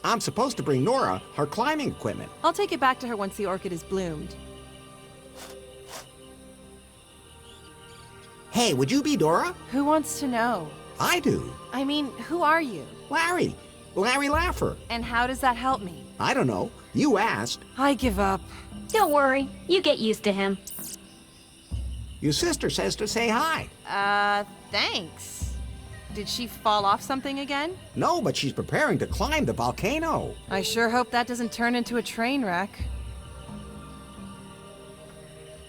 I'm supposed to bring Nora her climbing equipment. I'll take it back to her once the orchid is bloomed. Hey, would you be Dora? Who wants to know? I do. I mean, who are you? Larry. Larry Laffer. And how does that help me? I don't know. You asked. I give up. Don't worry, you get used to him. Your sister says to say hi. Thanks. Did she fall off something again? No, but she's preparing to climb the volcano. I sure hope that doesn't turn into a train wreck.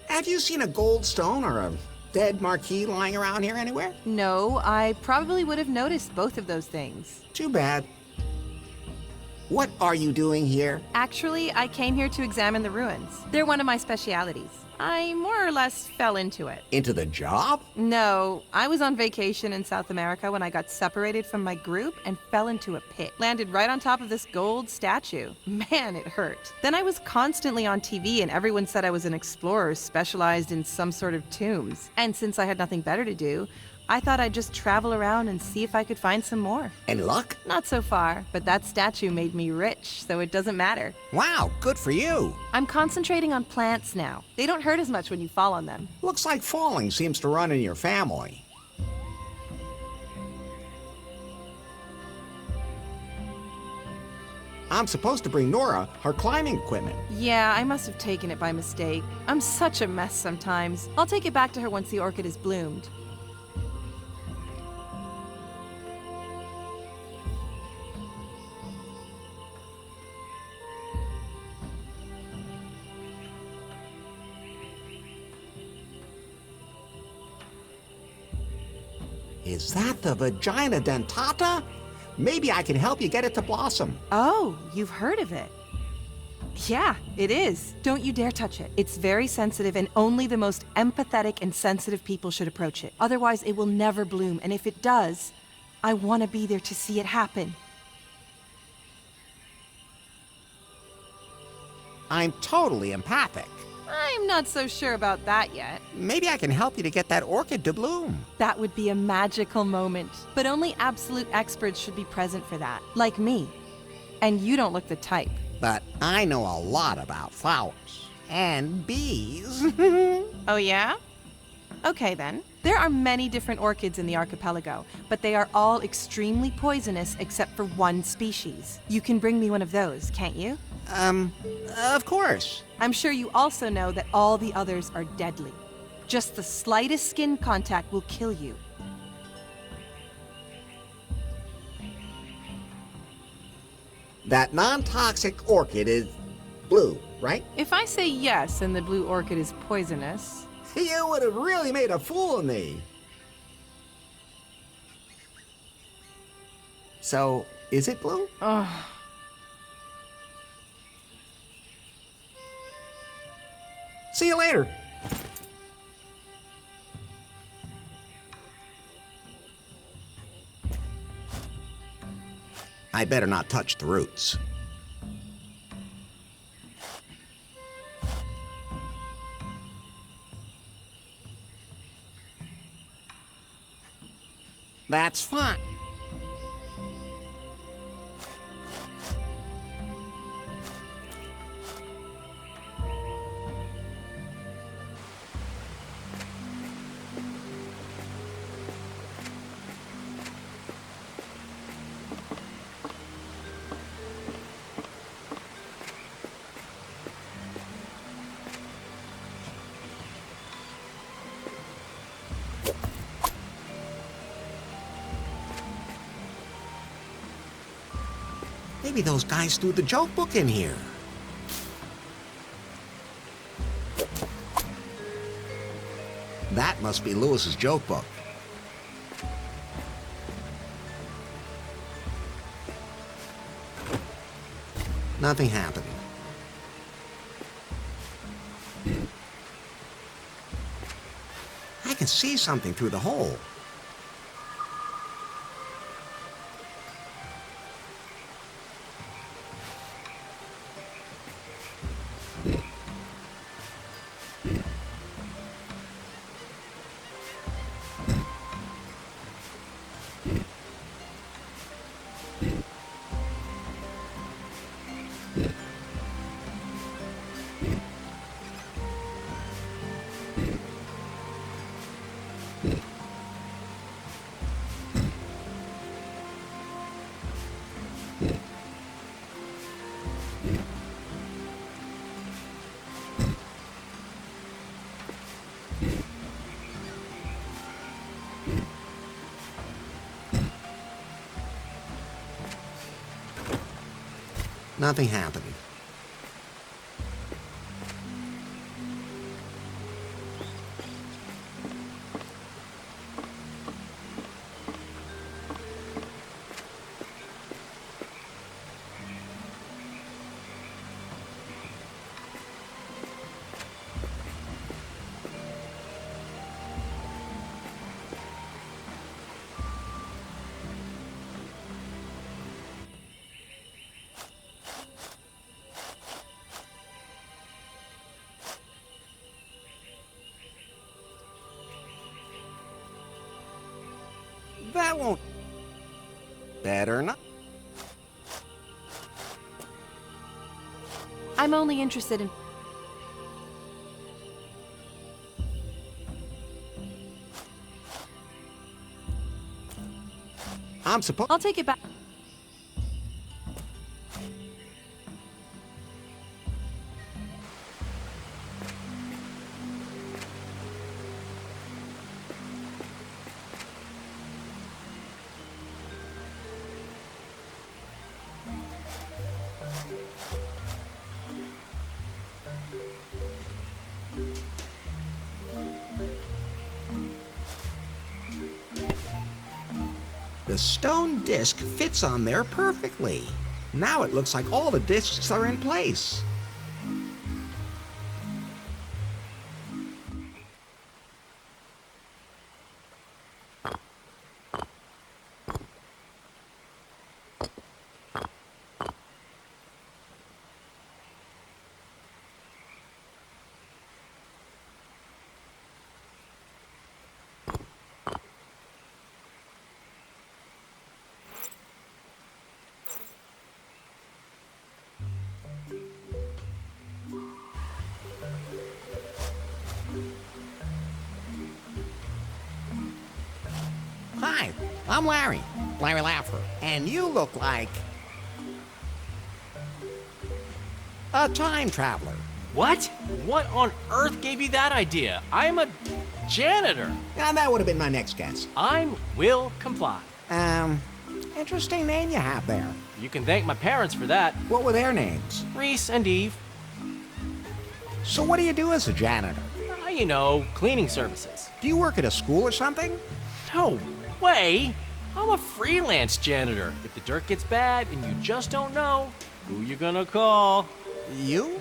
Have you seen a gold stone or a dead marquee lying around here anywhere? No, I probably would have noticed both of those things. Too bad. What are you doing here? Actually, I came here to examine the ruins. They're one of my specialities. I more or less fell into it. Into the job? No, I was on vacation in South America when I got separated from my group and fell into a pit. Landed right on top of this gold statue. Man, it hurt. Then I was constantly on TV and everyone said I was an explorer specialized in some sort of tombs. And since I had nothing better to do, I thought I'd just travel around and see if I could find some more. Any luck? Not so far, but that statue made me rich, so it doesn't matter. Wow, good for you. I'm concentrating on plants now. They don't hurt as much when you fall on them. Looks like falling seems to run in your family. I'm supposed to bring Nora her climbing equipment. Yeah, I must have taken it by mistake. I'm such a mess sometimes. I'll take it back to her once the orchid is bloomed. Is that the vagina dentata? Maybe I can help you get it to blossom. Oh, you've heard of it. Yeah, it is. Don't you dare touch it. It's very sensitive and only the most empathetic and sensitive people should approach it. Otherwise, it will never bloom, and if it does, I want to be there to see it happen. I'm totally empathic. I'm not so sure about that yet. Maybe I can help you to get that orchid to bloom. That would be a magical moment, but only absolute experts should be present for that, like me. And you don't look the type. But I know a lot about flowers. And bees. Oh yeah? Okay then. There are many different orchids in the archipelago, but they are all extremely poisonous except for one species. You can bring me one of those, can't you? Of course. I'm sure you also know that all the others are deadly. Just the slightest skin contact will kill you. That non-toxic orchid is blue, right? If I say yes and the blue orchid is poisonous... You would have really made a fool of me. So, is it blue? Ugh. See you later. I better not touch the roots. That's fine. Maybe those guys threw the joke book in here. That must be Lewis's joke book. Nothing happened. I can see something through the hole. Nothing happened. That won't... Better not. I'm only interested in... I'm supposed... I'll take it back. The stone disc fits on there perfectly. Now it looks like all the discs are in place. Hi, I'm Larry Laffer, and you look like a time traveler. What? What on earth gave you that idea? I'm a janitor. Now that would have been my next guess. I'm will comply. Interesting name you have there. You can thank my parents for that. What were their names? Reese and Eve. So what do you do as a janitor? You know, cleaning services. Do you work at a school or something? No way! I'm a freelance janitor. If the dirt gets bad and you just don't know, who you gonna call? You?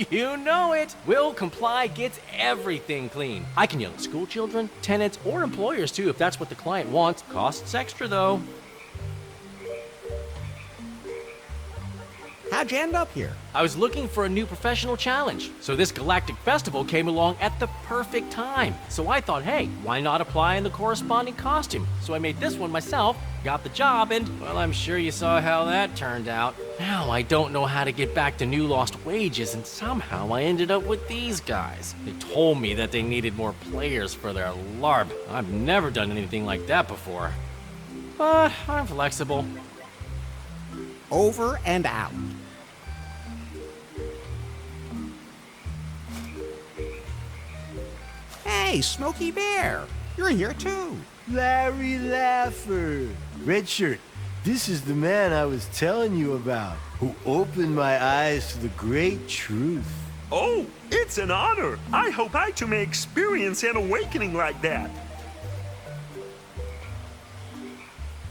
You know it! Will Comply gets everything clean. I can yell at school children, tenants, or employers too if that's what the client wants. Costs extra though. How'd you end up here? I was looking for a new professional challenge, so this galactic festival came along at the perfect time. So I thought, hey, why not apply in the corresponding costume? So I made this one myself, got the job, and, well, I'm sure you saw how that turned out. Now I don't know how to get back to new lost wages, and somehow I ended up with these guys. They told me that they needed more players for their LARP. I've never done anything like that before. But I'm flexible. Over and out. Hey, Smokey Bear, you're here too. Larry Laffer. Red shirt. This is the man I was telling you about, who opened my eyes to the great truth. Oh, it's an honor. I hope I too may experience an awakening like that.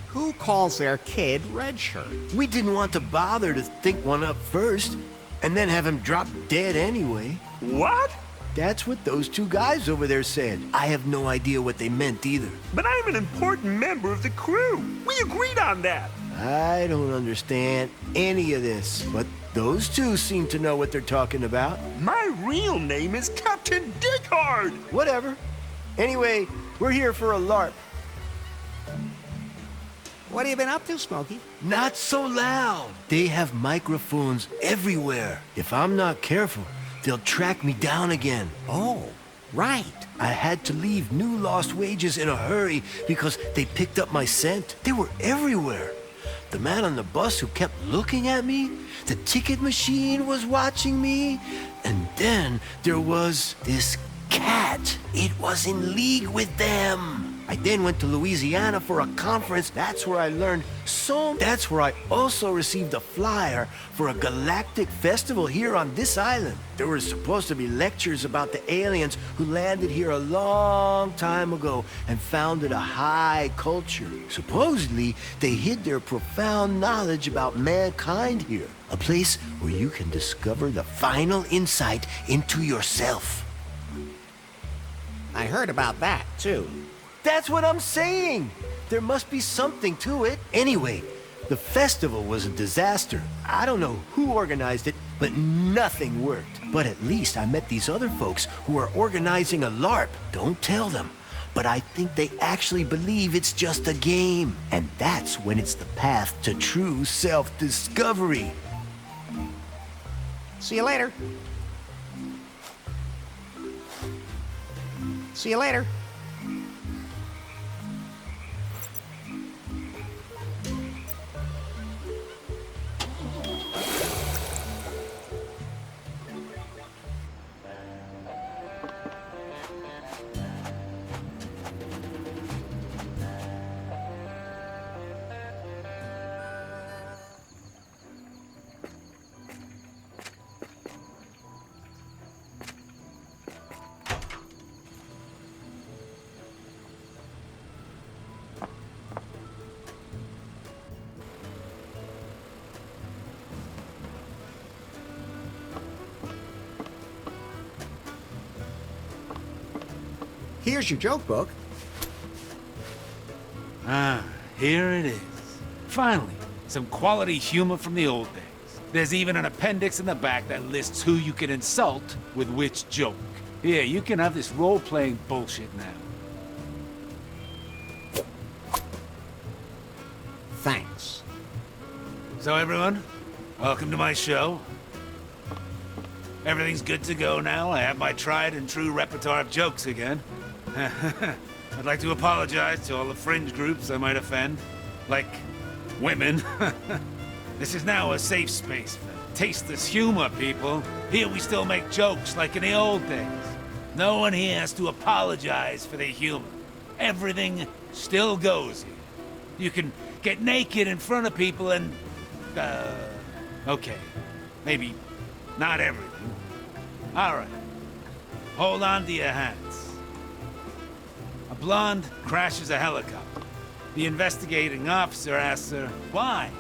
Who calls their kid Red Shirt? We didn't want to bother to think one up first, and then have him drop dead anyway. What? That's what those two guys over there said. I have no idea what they meant either. But I'm an important member of the crew. We agreed on that. I don't understand any of this, but those two seem to know what they're talking about. My real name is Captain Dickhard. Whatever. Anyway, we're here for a LARP. What have you been up to, Smokey? Not so loud. They have microphones everywhere. If I'm not careful, they'll track me down again. Oh, Right. I had to leave new lost wages in a hurry because they picked up my scent. They were everywhere. The man on the bus who kept looking at me, the ticket machine was watching me, and then there was this cat. It was in league with them. I then went to Louisiana for a conference. That's where I learned That's where I also received a flyer for a galactic festival here on this island. There were supposed to be lectures about the aliens who landed here a long time ago and founded a high culture. Supposedly, they hid their profound knowledge about mankind here. A place where you can discover the final insight into yourself. I heard about that, too. That's what I'm saying! There must be something to it. Anyway, the festival was a disaster. I don't know who organized it, but nothing worked. But at least I met these other folks who are organizing a LARP. Don't tell them. But I think they actually believe it's just a game. And that's when it's the path to true self-discovery. See you later. See you later. Here's your joke book. Ah, here it is. Finally, some quality humor from the old days. There's even an appendix in the back that lists who you can insult with which joke. Here, you can have this role-playing bullshit now. Thanks. So everyone, welcome to my show. Everything's good to go now. I have my tried and true repertoire of jokes again. I'd like to apologize to all the fringe groups I might offend, like women. This is now a safe space for tasteless humor, people. Here we still make jokes like in the old days. No one here has to apologize for their humor. Everything still goes here. You can get naked in front of people and... okay. Maybe not everything. All right. Hold on to your hats. A blonde crashes a helicopter. The investigating officer asks her, why?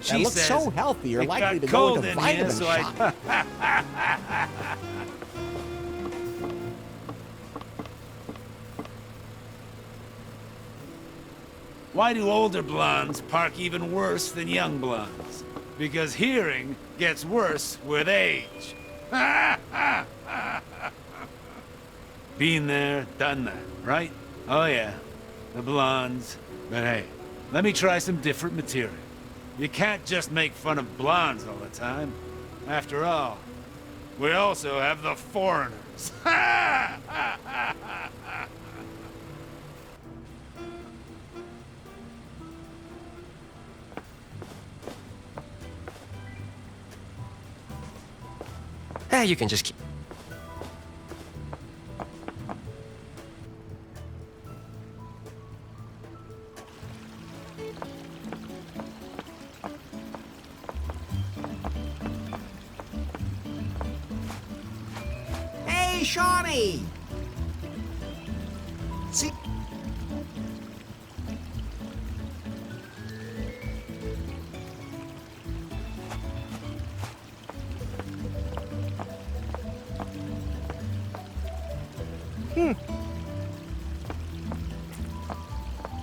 That looks says, so healthy, you're "It likely got to go cold into in here, vitamin so shock." Why do older blondes park even worse than young blondes? Because hearing gets worse with age. Been there, done that, right? Oh yeah, the blondes. But hey, let me try some different material. You can't just make fun of blondes all the time. After all, we also have the foreigners. You can just keep... Hey, Shawnee! See...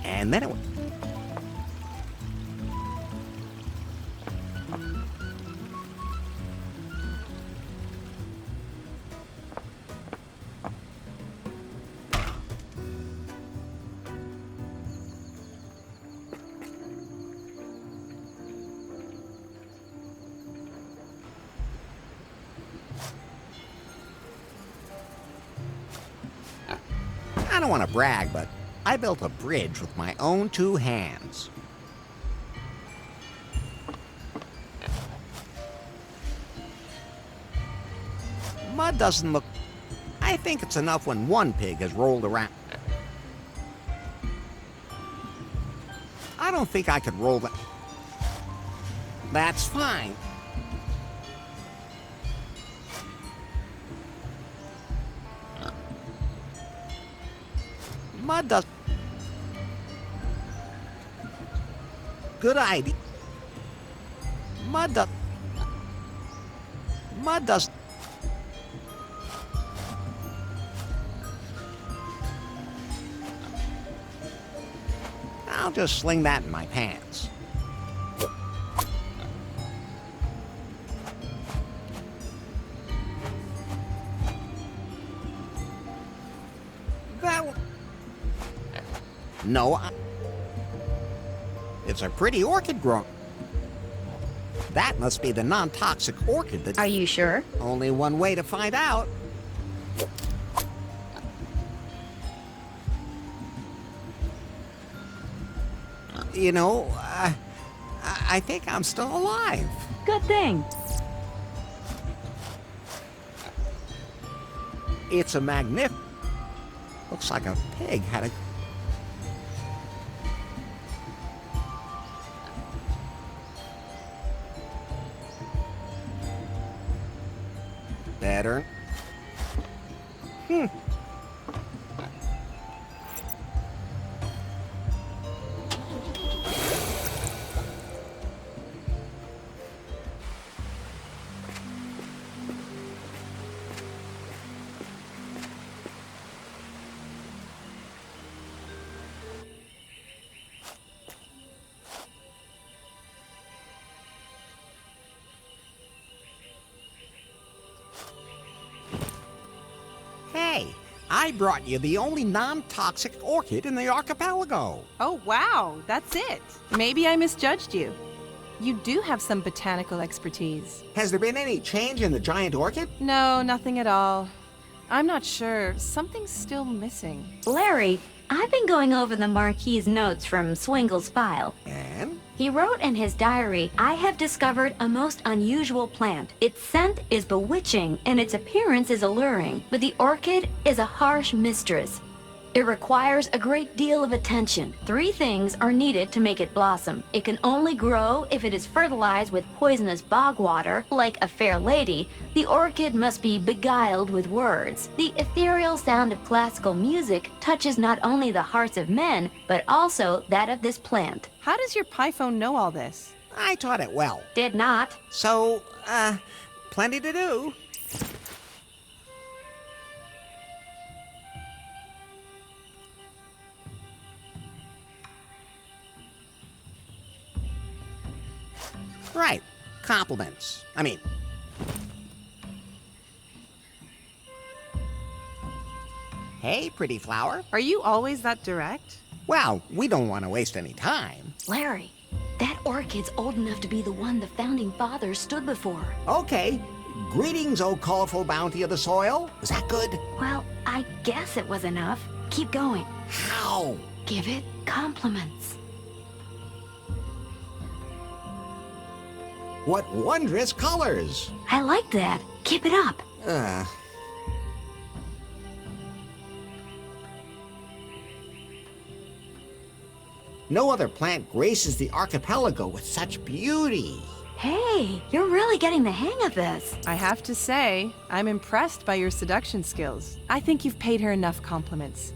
And then it went. I don't want to brag, but I built a bridge with my own 2 hands. Mud doesn't look... I think it's enough when one pig has rolled around. I don't think I could roll that. That's fine. Mud does... Good idea. Mud does... Mud does... I'll just sling that in my pants. No, it's a pretty orchid grown. That must be the non-toxic orchid that... Are you sure? Only one way to find out. You know, I think I'm still alive. Good thing. It's a magnificent... Looks like a pig had a... Better. Hey, I brought you the only non-toxic orchid in the archipelago. Oh, wow, that's it. Maybe I misjudged you. You do have some botanical expertise. Has there been any change in the giant orchid? No, nothing at all. I'm not sure. Something's still missing. Larry, I've been going over the Marquis's notes from Swingle's file. And? He wrote in his diary, I have discovered a most unusual plant. Its scent is bewitching and its appearance is alluring, but the orchid is a harsh mistress. It requires a great deal of attention. 3 things are needed to make it blossom. It can only grow if it is fertilized with poisonous bog water, like a fair lady. The orchid must be beguiled with words. The ethereal sound of classical music touches not only the hearts of men, but also that of this plant. How does your Python know all this? I taught it well. Did not. So, plenty to do. Right. Compliments. I mean... Hey, pretty flower. Are you always that direct? Well, we don't want to waste any time. Larry, that orchid's old enough to be the one the founding fathers stood before. Okay. Greetings, O colorful bounty of the soil. Is that good? Well, I guess it was enough. Keep going. How? Give it compliments. What wondrous colors. I like that. Keep it up. No other plant graces the archipelago with such beauty. Hey, you're really getting the hang of this. I have to say, I'm impressed by your seduction skills. I think you've paid her enough compliments.